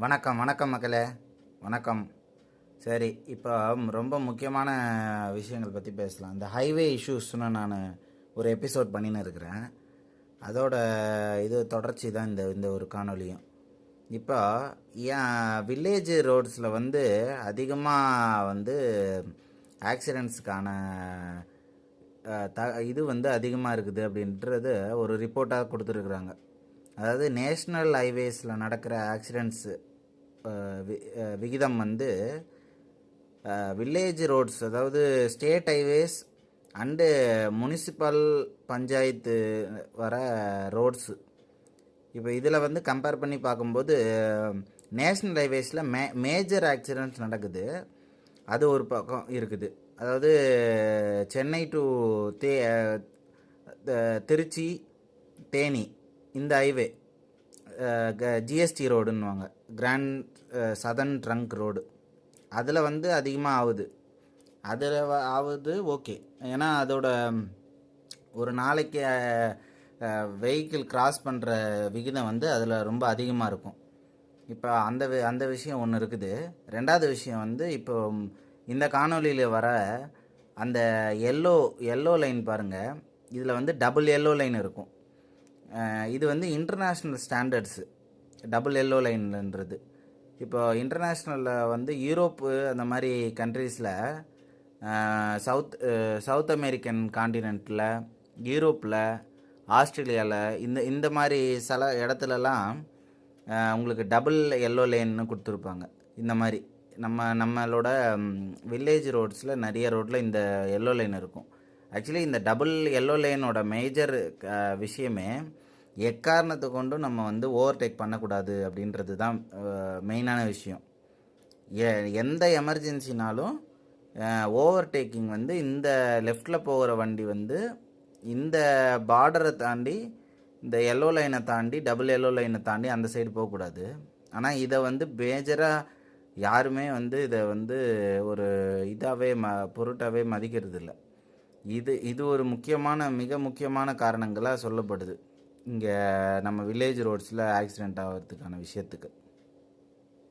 வணக்கம் வணக்கம் மக்களே. வணக்கம். சரி, இப்போ ரொம்ப முக்கியமான விஷயங்கள் பற்றி பேசலாம். இந்த ஹைவே இஷ்யூஸ்னு நான் ஒரு எபிசோட் பண்ணின்னு இருக்கிறேன். அதோட இது தொடர்ச்சி தான் இந்த ஒரு காணொலியும். இப்போ ஏன் வில்லேஜ் ரோட்ஸில் அதிகமாக ஆக்சிடெண்ட்ஸுக்கான இது அதிகமாக இருக்குது அப்படின்றது ஒரு ரிப்போர்ட்டாக கொடுத்துருக்குறாங்க. அதாவது நேஷ்னல் ஹைவேஸில் நடக்கிற ஆக்சிடெண்ட்ஸு விகிதம் வில்லேஜ் ரோட்ஸ், அதாவது state highways and municipal panchayat வர ரோட்ஸு. இப்போ இதில் கம்பேர் பண்ணி பார்க்கும்போது நேஷ்னல் ஹைவேஸில் மேஜர் ஆக்சிடெண்ட்ஸ் நடக்குது. அது ஒரு பக்கம் இருக்குது. அதாவது சென்னை டு திருச்சி தேனி இந்த ஹைவே ஜிஎஸ்டி ரோடுன்னுவாங்க, கிராண்ட் சதர்ன் ட்ரங்க் ரோடு. அதில் அதிகமாக ஆகுது. அதில் ஆகுது ஓகே. ஏன்னா அதோட ஒரு நாளைக்கு வெஹிக்கிள் கிராஸ் பண்ணுற விகிதம் அதில் ரொம்ப அதிகமாக இருக்கும். இப்போ அந்த விஷயம் ஒன்று இருக்குது. ரெண்டாவது விஷயம் இப்போ இந்த காணொலியில் வர அந்த எல்லோ லைன் பாருங்கள். இதில் டபுள் எல்லோ லைன் இருக்கும். இது இன்டர்நேஷ்னல் ஸ்டாண்டர்ட்ஸு டபுள் எல்லோ லைன்ன்றது. இப்போ இன்டர்நேஷ்னலில் யூரோப்பு அந்த மாதிரி கண்ட்ரீஸில், சவுத் அமெரிக்கன் காண்டினென்ட்டில், யூரோப்பில், ஆஸ்திரேலியாவில் இந்த மாதிரி சில இடத்துலலாம் உங்களுக்கு டபுள் எல்லோ லைன்னு கொடுத்துருப்பாங்க. இந்த மாதிரி நம்மளோட வில்லேஜ் ரோட்ஸில் நிறைய ரோட்டில் இந்த எல்லோ லைன் இருக்கும். ஆக்சுவலி இந்த டபுள் எல்லோ லைனோட மேஜர் விஷயமே எக்காரணத்தை கொண்டும் நம்ம ஓவர்டேக் பண்ணக்கூடாது அப்படின்றது தான் மெயினான விஷயம். எந்த எமர்ஜென்சினாலும் ஓவர்டேக்கிங் இந்த லெஃப்டில் போகிற வண்டி இந்த பார்டரை தாண்டி, இந்த எல்லோ லைனை தாண்டி, டபுள் எல்லோ லைனை தாண்டி அந்த சைடு போகக்கூடாது. ஆனால் இதை மேஜராக யாருமே இதை ஒரு இதாகவே பொருட்டாகவே மதிக்கிறது இல்லை. இது ஒரு மிக முக்கியமான காரணங்களாக சொல்லப்படுது இங்கே நம்ம வில்லேஜ் ரோட்ஸில் ஆக்சிடெண்ட் ஆகிறதுக்கான விஷயத்துக்கு.